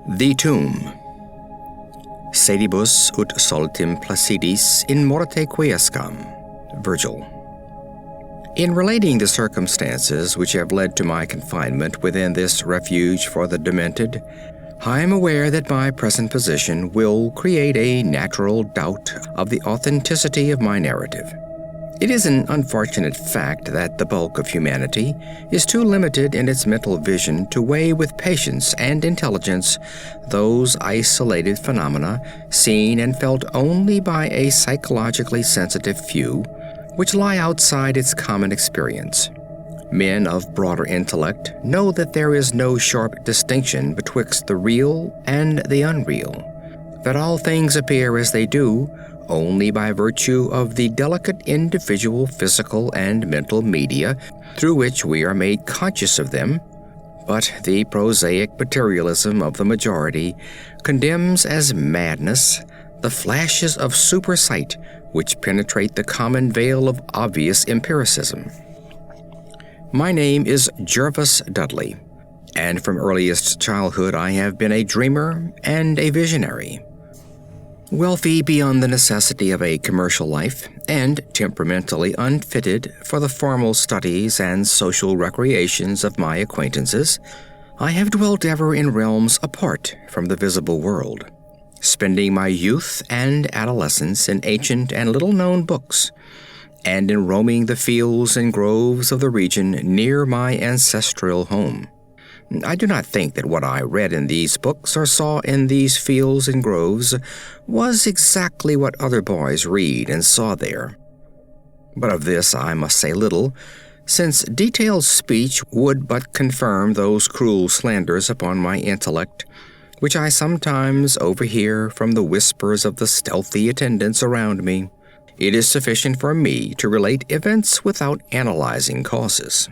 The Tomb. Sedibus ut soltim placidis in morte quiescam. Virgil. In relating the circumstances which have led to my confinement within this refuge for the demented, I am aware that my present position will create a natural doubt of the authenticity of my narrative. It is an unfortunate fact that the bulk of humanity is too limited in its mental vision to weigh with patience and intelligence those isolated phenomena seen and felt only by a psychologically sensitive few, which lie outside its common experience. Men of broader intellect know that there is no sharp distinction betwixt the real and the unreal, that all things appear as they do only by virtue of the delicate individual physical and mental media through which we are made conscious of them, but the prosaic materialism of the majority condemns as madness the flashes of supersight which penetrate the common veil of obvious empiricism. My name is Jervas Dudley, and from earliest childhood I have been a dreamer and a visionary. Wealthy beyond the necessity of a commercial life, and temperamentally unfitted for the formal studies and social recreations of my acquaintances, I have dwelt ever in realms apart from the visible world, spending my youth and adolescence in ancient and little-known books, and in roaming the fields and groves of the region near my ancestral home. I do not think that what I read in these books or saw in these fields and groves was exactly what other boys read and saw there. But of this I must say little, since detailed speech would but confirm those cruel slanders upon my intellect, which I sometimes overhear from the whispers of the stealthy attendants around me. It is sufficient for me to relate events without analyzing causes.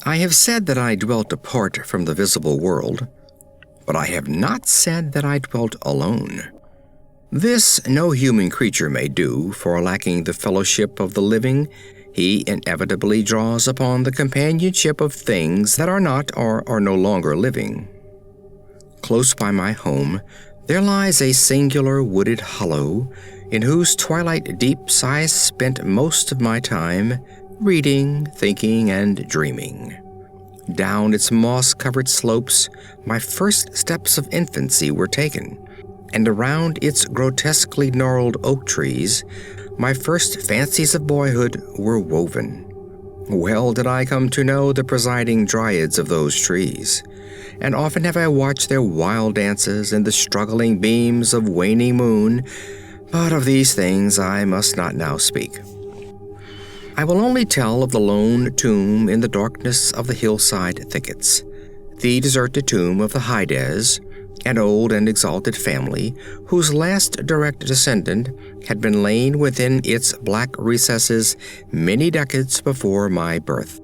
I have said that I dwelt apart from the visible world, but I have not said that I dwelt alone. This no human creature may do, for lacking the fellowship of the living, he inevitably draws upon the companionship of things that are not or are no longer living. Close by my home, there lies a singular wooded hollow, in whose twilight deeps I spent most of my time, reading, thinking, and dreaming. Down its moss-covered slopes, my first steps of infancy were taken, and around its grotesquely gnarled oak trees, my first fancies of boyhood were woven. Well did I come to know the presiding dryads of those trees, and often have I watched their wild dances in the struggling beams of waning moon, but of these things I must not now speak. I will only tell of the lone tomb in the darkness of the hillside thickets, the deserted tomb of the Hydes, an old and exalted family whose last direct descendant had been lain within its black recesses many decades before my birth.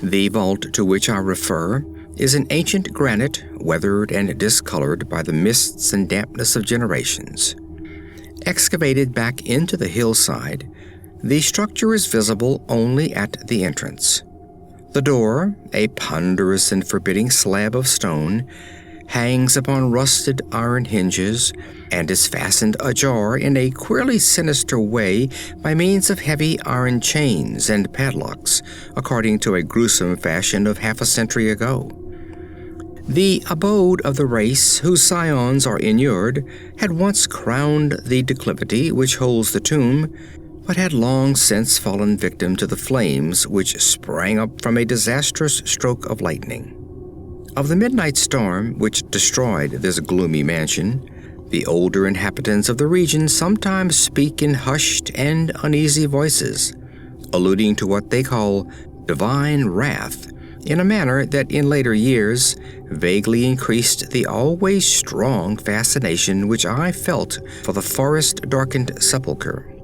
The vault to which I refer is an ancient granite, weathered and discolored by the mists and dampness of generations. Excavated back into the hillside, the structure is visible only at the entrance. The door, a ponderous and forbidding slab of stone, hangs upon rusted iron hinges and is fastened ajar in a queerly sinister way by means of heavy iron chains and padlocks, according to a gruesome fashion of half a century ago. The abode of the race whose scions are inured had once crowned the declivity which holds the tomb, but had long since fallen victim to the flames which sprang up from a disastrous stroke of lightning. Of the midnight storm which destroyed this gloomy mansion, the older inhabitants of the region sometimes speak in hushed and uneasy voices, alluding to what they call divine wrath, in a manner that in later years vaguely increased the always strong fascination which I felt for the forest-darkened sepulchre.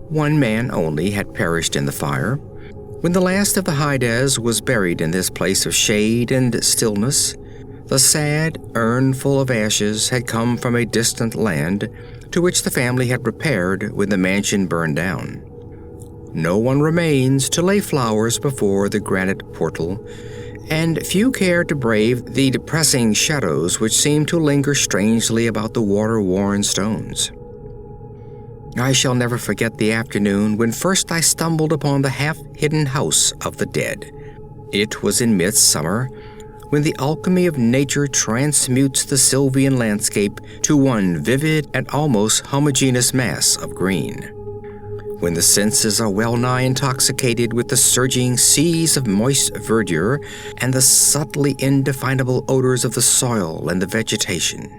One man only had perished in the fire. When the last of the Hydes was buried in this place of shade and stillness, the sad urnful of ashes had come from a distant land to which the family had repaired when the mansion burned down. No one remains to lay flowers before the granite portal, and few cared to brave the depressing shadows which seemed to linger strangely about the water-worn stones. I shall never forget the afternoon when first I stumbled upon the half-hidden house of the dead. It was in midsummer, when the alchemy of nature transmutes the sylvan landscape to one vivid and almost homogeneous mass of green. When the senses are well-nigh intoxicated with the surging seas of moist verdure and the subtly indefinable odors of the soil and the vegetation.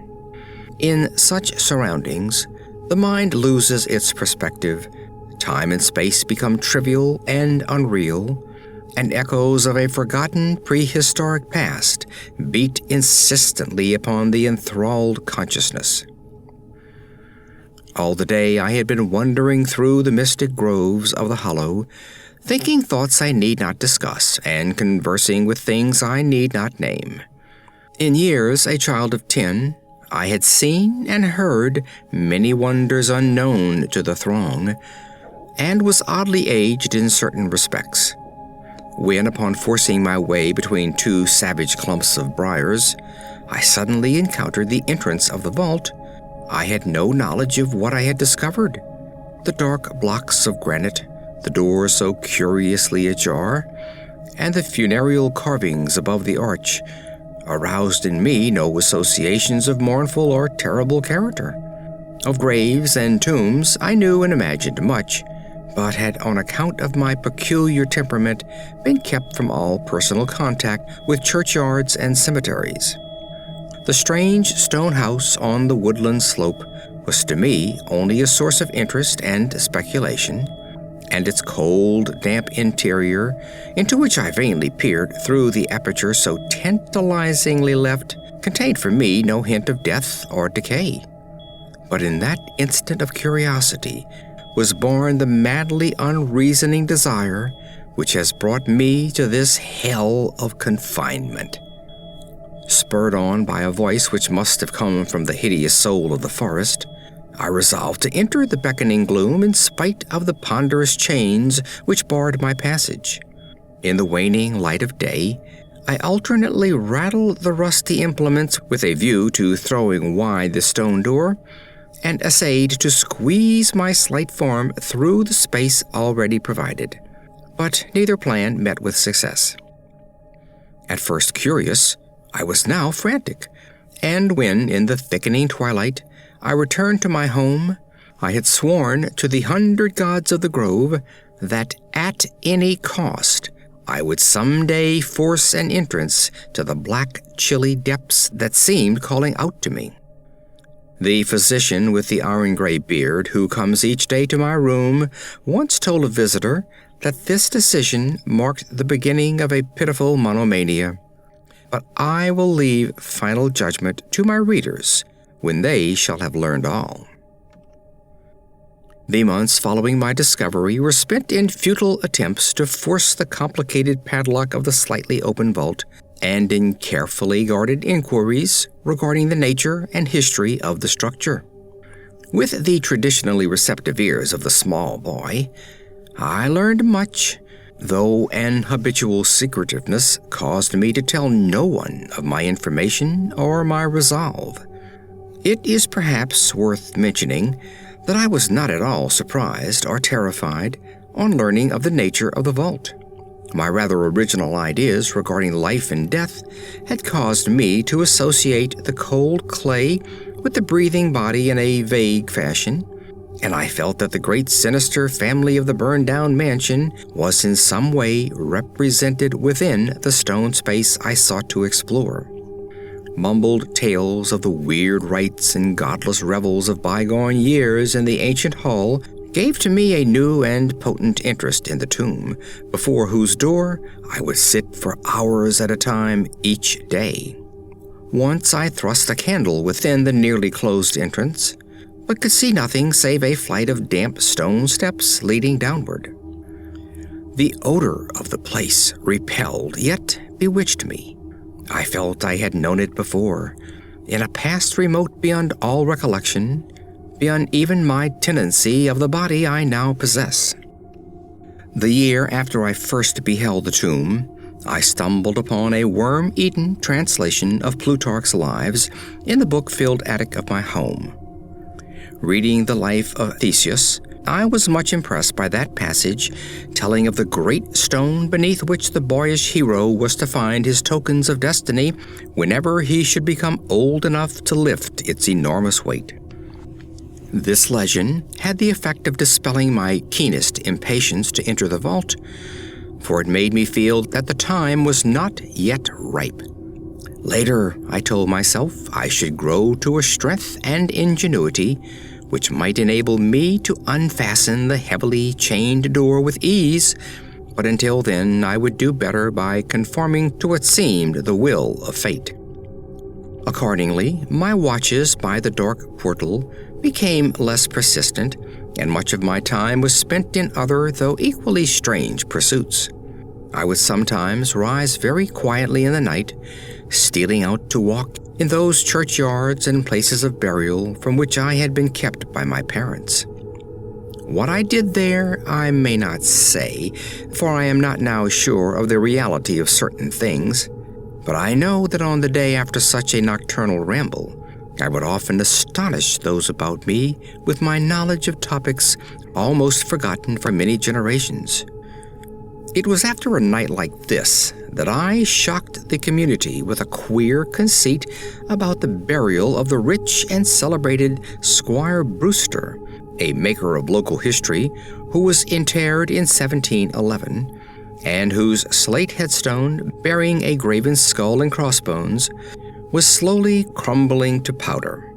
In such surroundings, the mind loses its perspective, time and space become trivial and unreal, and echoes of a forgotten prehistoric past beat insistently upon the enthralled consciousness. All the day I had been wandering through the mystic groves of the hollow, thinking thoughts I need not discuss and conversing with things I need not name. In years a child of 10, I had seen and heard many wonders unknown to the throng, and was oddly aged in certain respects. When, upon forcing my way between two savage clumps of briars, I suddenly encountered the entrance of the vault, I had no knowledge of what I had discovered. The dark blocks of granite, the door so curiously ajar, and the funereal carvings above the arch aroused in me no associations of mournful or terrible character. Of graves and tombs I knew and imagined much, but had on account of my peculiar temperament been kept from all personal contact with churchyards and cemeteries. The strange stone house on the woodland slope was to me only a source of interest and speculation, and its cold, damp interior, into which I vainly peered through the aperture so tantalizingly left, contained for me no hint of death or decay. But in that instant of curiosity was born the madly unreasoning desire which has brought me to this hell of confinement. Spurred on by a voice which must have come from the hideous soul of the forest, I resolved to enter the beckoning gloom in spite of the ponderous chains which barred my passage. In the waning light of day, I alternately rattled the rusty implements with a view to throwing wide the stone door, and essayed to squeeze my slight form through the space already provided. But neither plan met with success. At first curious, I was now frantic, and when, in the thickening twilight, I returned to my home, I had sworn to the 100 gods of the grove that at any cost I would someday force an entrance to the black, chilly depths that seemed calling out to me. The physician with the iron-gray beard who comes each day to my room once told a visitor that this decision marked the beginning of a pitiful monomania. But I will leave final judgment to my readers when they shall have learned all. The months following my discovery were spent in futile attempts to force the complicated padlock of the slightly open vault, and in carefully guarded inquiries regarding the nature and history of the structure. With the traditionally receptive ears of the small boy, I learned much, though an habitual secretiveness caused me to tell no one of my information or my resolve. It is perhaps worth mentioning that I was not at all surprised or terrified on learning of the nature of the vault. My rather original ideas regarding life and death had caused me to associate the cold clay with the breathing body in a vague fashion, and I felt that the great sinister family of the burned-down mansion was in some way represented within the stone space I sought to explore. Mumbled tales of the weird rites and godless revels of bygone years in the ancient hall gave to me a new and potent interest in the tomb, before whose door I would sit for hours at a time each day. Once I thrust a candle within the nearly closed entrance, but could see nothing save a flight of damp stone steps leading downward. The odor of the place repelled, yet bewitched me. I felt I had known it before, in a past remote beyond all recollection, beyond even my tenancy of the body I now possess. The year after I first beheld the tomb, I stumbled upon a worm-eaten translation of Plutarch's Lives in the book-filled attic of my home. Reading the life of Theseus, I was much impressed by that passage telling of the great stone beneath which the boyish hero was to find his tokens of destiny whenever he should become old enough to lift its enormous weight. This legend had the effect of dispelling my keenest impatience to enter the vault, for it made me feel that the time was not yet ripe. Later, I told myself I should grow to a strength and ingenuity which might enable me to unfasten the heavily chained door with ease, but until then I would do better by conforming to what seemed the will of fate. Accordingly, my watches by the dark portal became less persistent, and much of my time was spent in other, though equally strange, pursuits. I would sometimes rise very quietly in the night, stealing out to walk in those churchyards and places of burial from which I had been kept by my parents. What I did there I may not say, for I am not now sure of the reality of certain things, but I know that on the day after such a nocturnal ramble, I would often astonish those about me with my knowledge of topics almost forgotten for many generations. It was after a night like this that I shocked the community with a queer conceit about the burial of the rich and celebrated Squire Brewster, a maker of local history, who was interred in 1711, and whose slate headstone, bearing a graven skull and crossbones, was slowly crumbling to powder.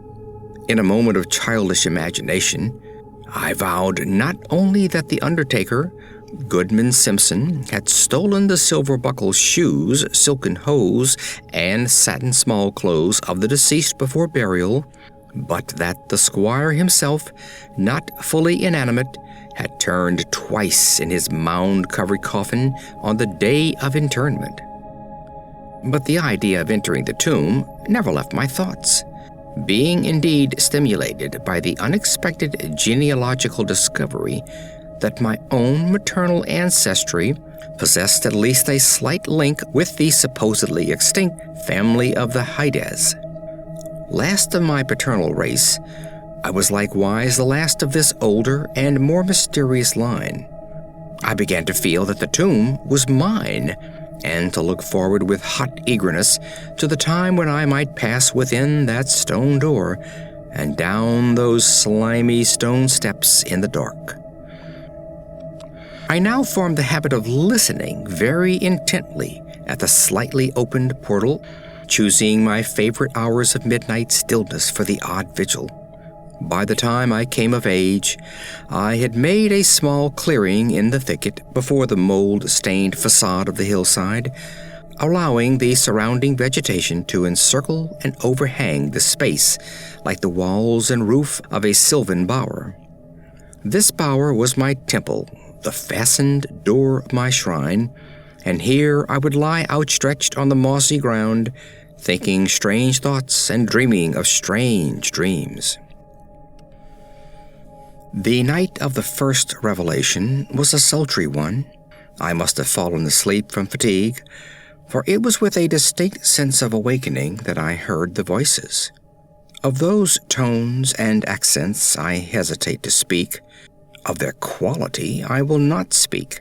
In a moment of childish imagination, I vowed not only that the undertaker, Goodman Simpson, had stolen the silver-buckled shoes, silken hose, and satin small clothes of the deceased before burial, but that the squire himself, not fully inanimate, had turned twice in his mound-covered coffin on the day of interment. But the idea of entering the tomb never left my thoughts, being indeed stimulated by the unexpected genealogical discovery that my own maternal ancestry possessed at least a slight link with the supposedly extinct family of the Hydes. Last of my paternal race, I was likewise the last of this older and more mysterious line. I began to feel that the tomb was mine, and to look forward with hot eagerness to the time when I might pass within that stone door and down those slimy stone steps in the dark. I now formed the habit of listening very intently at the slightly opened portal, choosing my favorite hours of midnight stillness for the odd vigil. By the time I came of age, I had made a small clearing in the thicket before the mold-stained facade of the hillside, allowing the surrounding vegetation to encircle and overhang the space like the walls and roof of a sylvan bower. This bower was my temple, the fastened door of my shrine, and here I would lie outstretched on the mossy ground, thinking strange thoughts and dreaming of strange dreams. The night of the first revelation was a sultry one. I must have fallen asleep from fatigue, for it was with a distinct sense of awakening that I heard the voices. Of those tones and accents I hesitate to speak. Of their quality I will not speak,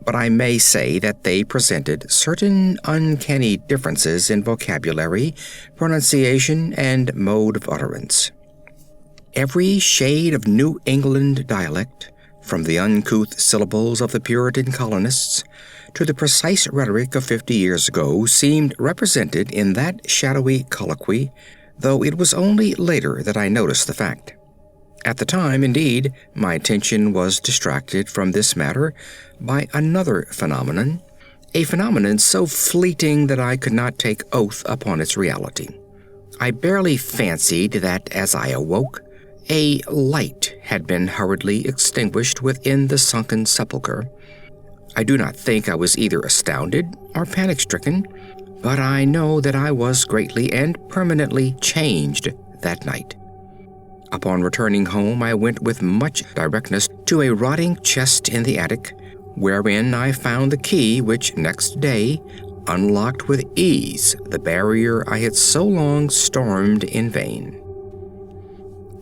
but I may say that they presented certain uncanny differences in vocabulary, pronunciation, and mode of utterance. Every shade of New England dialect, from the uncouth syllables of the Puritan colonists to the precise rhetoric of 50 years ago, seemed represented in that shadowy colloquy, though it was only later that I noticed the fact. At the time, indeed, my attention was distracted from this matter by another phenomenon, a phenomenon so fleeting that I could not take oath upon its reality. I barely fancied that as I awoke, a light had been hurriedly extinguished within the sunken sepulchre. I do not think I was either astounded or panic-stricken, but I know that I was greatly and permanently changed that night. Upon returning home, I went with much directness to a rotting chest in the attic, wherein I found the key which next day unlocked with ease the barrier I had so long stormed in vain.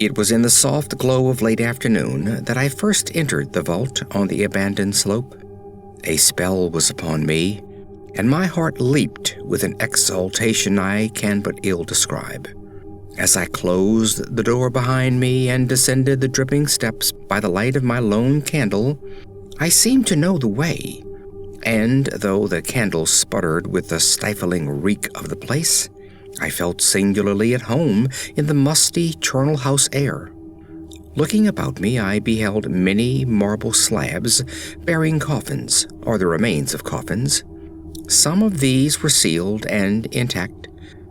It was in the soft glow of late afternoon that I first entered the vault on the abandoned slope. A spell was upon me, and my heart leaped with an exultation I can but ill describe. As I closed the door behind me and descended the dripping steps by the light of my lone candle, I seemed to know the way, and though the candle sputtered with the stifling reek of the place, I felt singularly at home in the musty charnel house air. Looking about me, I beheld many marble slabs bearing coffins, or the remains of coffins. Some of these were sealed and intact,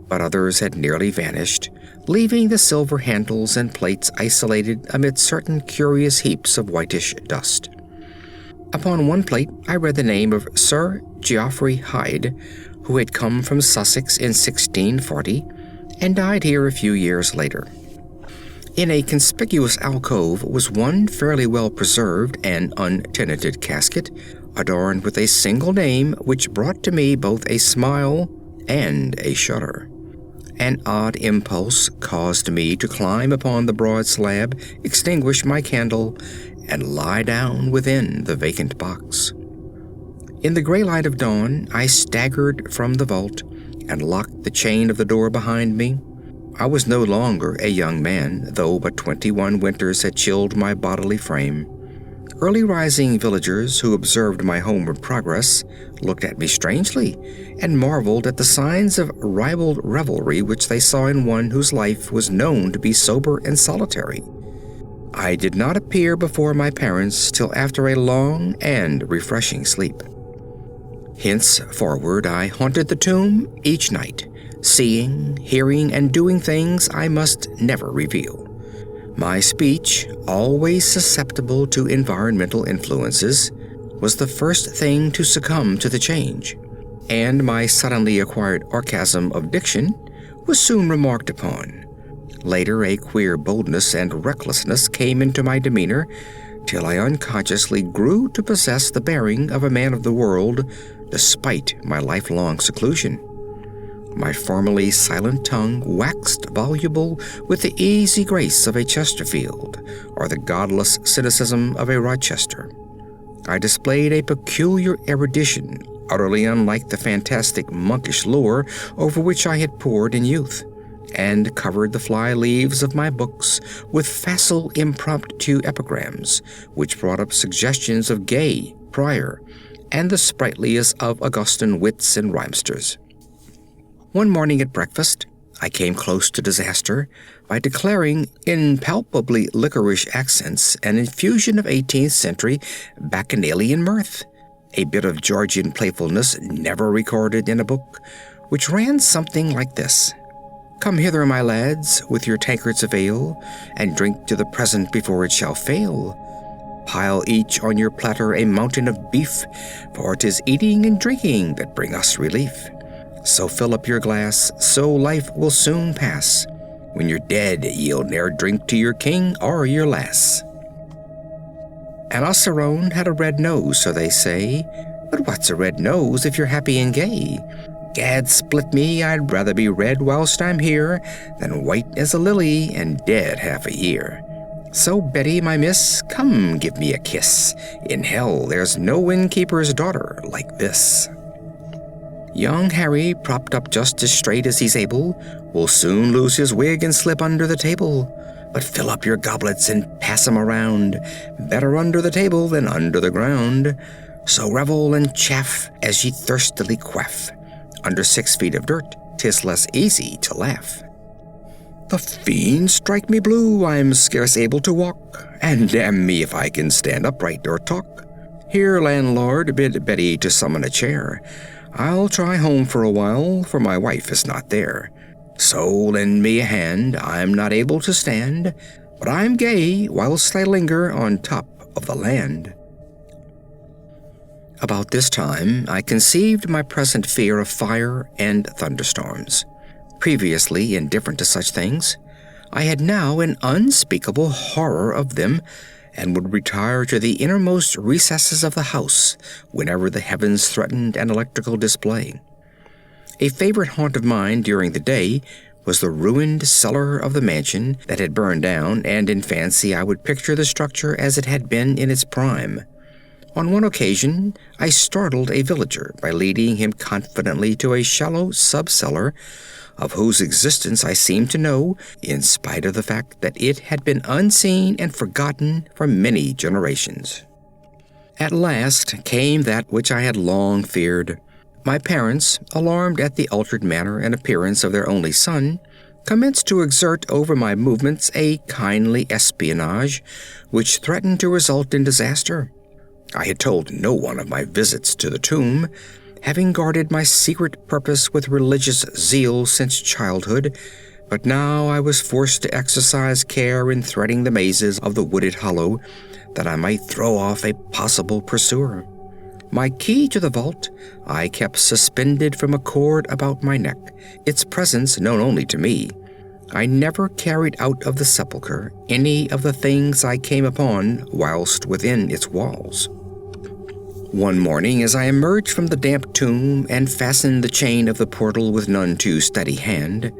but others had nearly vanished, leaving the silver handles and plates isolated amid certain curious heaps of whitish dust. Upon one plate I read the name of Sir Geoffrey Hyde, who had come from Sussex in 1640 and died here a few years later. In a conspicuous alcove was one fairly well preserved and untenanted casket, adorned with a single name which brought to me both a smile and a shudder. An odd impulse caused me to climb upon the broad slab, extinguish my candle, and lie down within the vacant box. In the gray light of dawn, I staggered from the vault and locked the chain of the door behind me. I was no longer a young man, though but 21 winters had chilled my bodily frame. Early rising villagers who observed my homeward progress looked at me strangely and marveled at the signs of ribald revelry which they saw in one whose life was known to be sober and solitary. I did not appear before my parents till after a long and refreshing sleep. Henceforward I haunted the tomb each night, seeing, hearing, and doing things I must never reveal. My speech, always susceptible to environmental influences, was the first thing to succumb to the change, and my suddenly acquired orgasm of diction was soon remarked upon. Later, a queer boldness and recklessness came into my demeanor, till I unconsciously grew to possess the bearing of a man of the world, despite my lifelong seclusion. My formerly silent tongue waxed voluble with the easy grace of a Chesterfield, or the godless cynicism of a Rochester. I displayed a peculiar erudition, utterly unlike the fantastic monkish lore over which I had pored in youth, and covered the fly leaves of my books with facile impromptu epigrams, which brought up suggestions of Gay, Prior, and the sprightliest of Augustan wits and rhymesters. One morning at breakfast, I came close to disaster by declaring in palpably licorice accents an infusion of 18th century bacchanalian mirth, a bit of Georgian playfulness never recorded in a book, which ran something like this. Come hither, my lads, with your tankards of ale, and drink to the present before it shall fail. Pile each on your platter a mountain of beef, for 'tis eating and drinking that bring us relief. So fill up your glass, so life will soon pass. When you're dead, you'll ne'er drink to your king or your lass. An osirone had a red nose, so they say, but what's a red nose if you're happy and gay? Gad split me, I'd rather be red whilst I'm here than white as a lily and dead half a year. So Betty, my miss, come give me a kiss. In hell there's no innkeeper's daughter like this. Young Harry, propped up just as straight as he's able, will soon lose his wig and slip under the table. But fill up your goblets and pass 'em around, better under the table than under the ground. So revel and chaff as ye thirstily quaff. Under 6 feet of dirt, 'tis less easy to laugh. The fiends strike me blue, I'm scarce able to walk, and damn me if I can stand upright or talk. Here, landlord, bid Betty to summon a chair. I'll try home for a while, for my wife is not there. So lend me a hand, I'm not able to stand, but I'm gay whilst I linger on top of the land. About this time, I conceived my present fear of fire and thunderstorms. Previously indifferent to such things, I had now an unspeakable horror of them, and would retire to the innermost recesses of the house whenever the heavens threatened an electrical display. A favorite haunt of mine during the day was the ruined cellar of the mansion that had burned down, and in fancy I would picture the structure as it had been in its prime. On one occasion, I startled a villager by leading him confidently to a shallow sub-cellar, of whose existence I seemed to know, in spite of the fact that it had been unseen and forgotten for many generations. At last came that which I had long feared. My parents, alarmed at the altered manner and appearance of their only son, commenced to exert over my movements a kindly espionage which threatened to result in disaster. I had told no one of my visits to the tomb, having guarded my secret purpose with religious zeal since childhood, but now I was forced to exercise care in threading the mazes of the wooded hollow, that I might throw off a possible pursuer. My key to the vault I kept suspended from a cord about my neck, its presence known only to me. I never carried out of the sepulchre any of the things I came upon whilst within its walls. One morning, as I emerged from the damp tomb and fastened the chain of the portal with none too steady hand,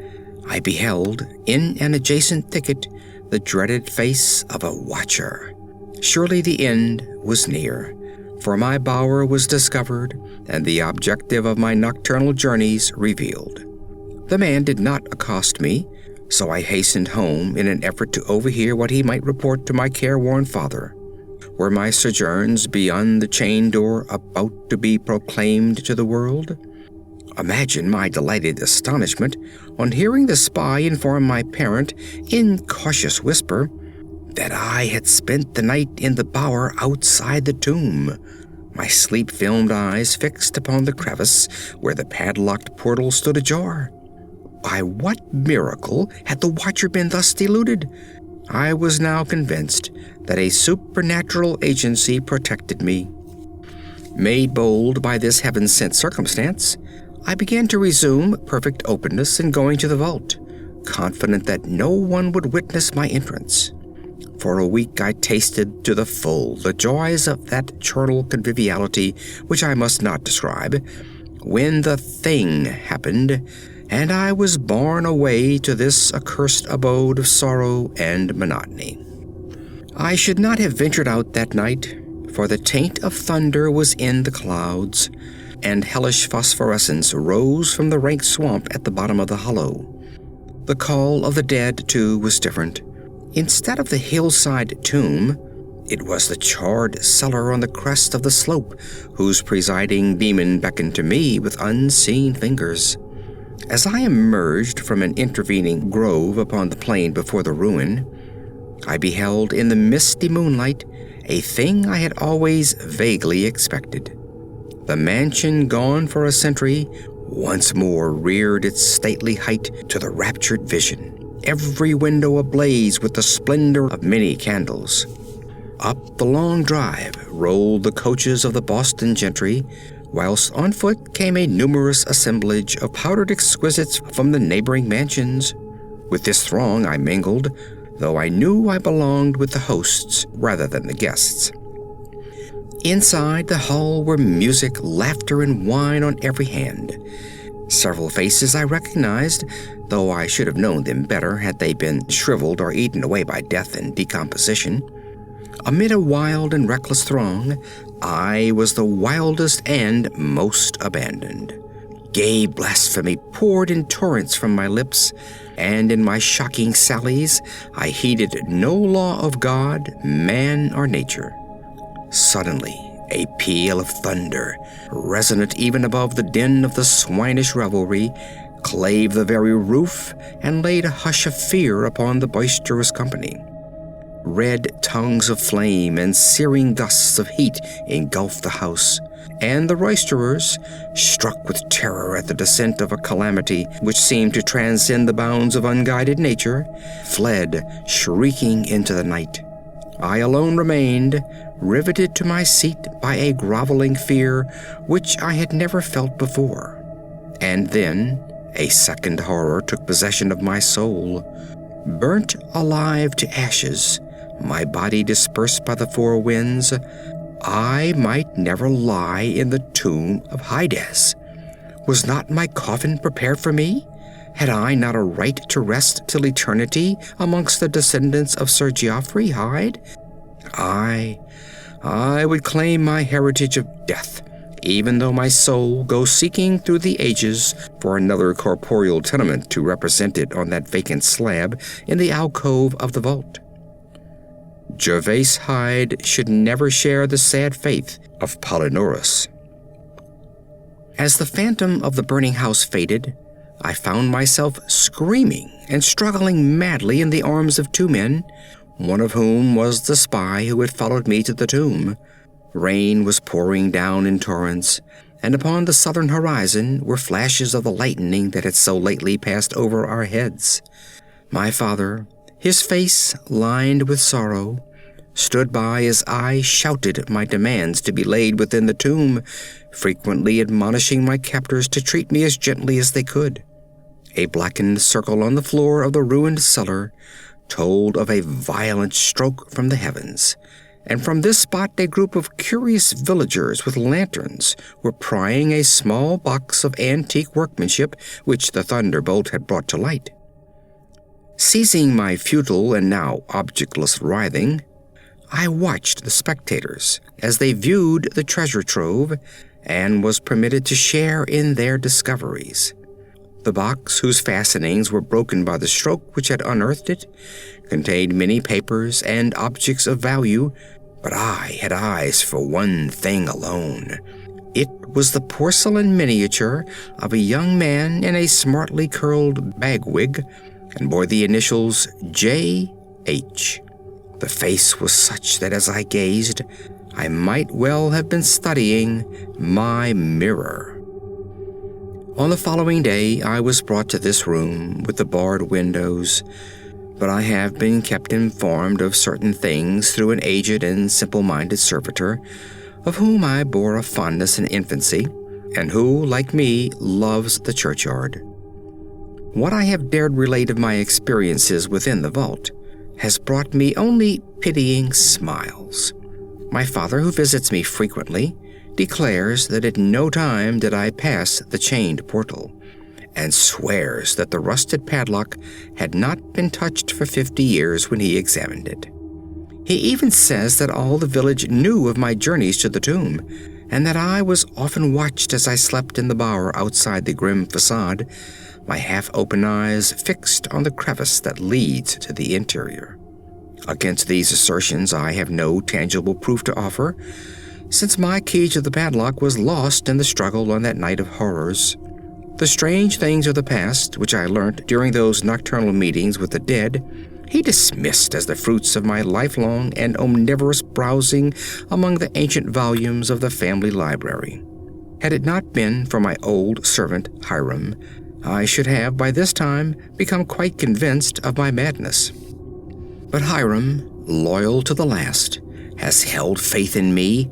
I beheld, in an adjacent thicket, the dreaded face of a watcher. Surely the end was near, for my bower was discovered and the objective of my nocturnal journeys revealed. The man did not accost me, so I hastened home in an effort to overhear what he might report to my careworn father. Were my sojourns beyond the chain door about to be proclaimed to the world? Imagine my delighted astonishment on hearing the spy inform my parent, in cautious whisper, that I had spent the night in the bower outside the tomb, my sleep-filmed eyes fixed upon the crevice where the padlocked portal stood ajar. By what miracle had the watcher been thus deluded? I was now convinced that a supernatural agency protected me. Made bold by this heaven-sent circumstance, I began to resume perfect openness in going to the vault, confident that no one would witness my entrance. For a week I tasted to the full the joys of that charnel conviviality which I must not describe, when the thing happened, and I was borne away to this accursed abode of sorrow and monotony. I should not have ventured out that night, for the taint of thunder was in the clouds, and hellish phosphorescence rose from the rank swamp at the bottom of the hollow. The call of the dead, too, was different. Instead of the hillside tomb, it was the charred cellar on the crest of the slope, whose presiding demon beckoned to me with unseen fingers. As I emerged from an intervening grove upon the plain before the ruin, I beheld in the misty moonlight a thing I had always vaguely expected. The mansion gone for a century once more reared its stately height to the raptured vision, every window ablaze with the splendor of many candles. Up the long drive rolled the coaches of the Boston gentry, whilst on foot came a numerous assemblage of powdered exquisites from the neighboring mansions. With this throng I mingled, though I knew I belonged with the hosts rather than the guests. Inside the hall were music, laughter, and wine on every hand. Several faces I recognized, though I should have known them better had they been shriveled or eaten away by death and decomposition. Amid a wild and reckless throng, I was the wildest and most abandoned. Gay blasphemy poured in torrents from my lips, and in my shocking sallies I heeded no law of God, man, or nature. Suddenly, a peal of thunder, resonant even above the din of the swinish revelry, clave the very roof and laid a hush of fear upon the boisterous company. Red tongues of flame and searing gusts of heat engulfed the house, and the roisterers, struck with terror at the descent of a calamity which seemed to transcend the bounds of unguided nature, fled shrieking into the night. I alone remained, riveted to my seat by a groveling fear which I had never felt before. And then a second horror took possession of my soul. Burnt alive to ashes, my body dispersed by the four winds, I might never lie in the tomb of Hyde. Was not my coffin prepared for me? Had I not a right to rest till eternity amongst the descendants of Sir Geoffrey Hyde? I would claim my heritage of death, even though my soul goes seeking through the ages for another corporeal tenement to represent it on that vacant slab in the alcove of the vault. Gervas Hyde should never share the sad fate of Palinurus. As the phantom of the burning house faded, I found myself screaming and struggling madly in the arms of two men, one of whom was the spy who had followed me to the tomb. Rain was pouring down in torrents, and upon the southern horizon were flashes of the lightning that had so lately passed over our heads. My father, his face lined with sorrow, stood by as I shouted my demands to be laid within the tomb, frequently admonishing my captors to treat me as gently as they could. A blackened circle on the floor of the ruined cellar told of a violent stroke from the heavens, and from this spot a group of curious villagers with lanterns were prying a small box of antique workmanship which the thunderbolt had brought to light. Seizing my futile and now objectless writhing, I watched the spectators as they viewed the treasure trove and was permitted to share in their discoveries. The box, whose fastenings were broken by the stroke which had unearthed it, contained many papers and objects of value, but I had eyes for one thing alone. It was the porcelain miniature of a young man in a smartly curled bagwig, and bore the initials J.H. The face was such that as I gazed, I might well have been studying my mirror. On the following day, I was brought to this room with the barred windows, but I have been kept informed of certain things through an aged and simple-minded servitor, of whom I bore a fondness in infancy, and who, like me, loves the churchyard. What I have dared relate of my experiences within the vault has brought me only pitying smiles. My father, who visits me frequently, declares that at no time did I pass the chained portal, and swears that the rusted padlock had not been touched for 50 years when he examined it. He even says that all the village knew of my journeys to the tomb, and that I was often watched as I slept in the bower outside the grim facade, my half-open eyes fixed on the crevice that leads to the interior. Against these assertions I have no tangible proof to offer, since my key to the padlock was lost in the struggle on that night of horrors. The strange things of the past, which I learnt during those nocturnal meetings with the dead, he dismissed as the fruits of my lifelong and omnivorous browsing among the ancient volumes of the family library. Had it not been for my old servant Hiram, I should have by this time become quite convinced of my madness. But Hiram, loyal to the last, has held faith in me,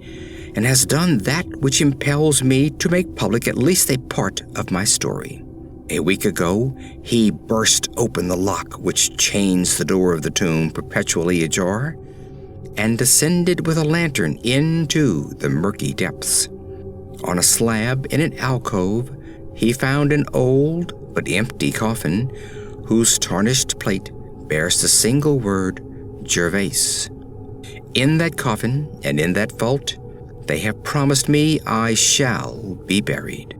and has done that which impels me to make public at least a part of my story. A week ago, he burst open the lock which chains the door of the tomb perpetually ajar, and descended with a lantern into the murky depths. On a slab in an alcove, he found an old but empty coffin, whose tarnished plate bears the single word Gervas. In that coffin and in that vault, they have promised me I shall be buried.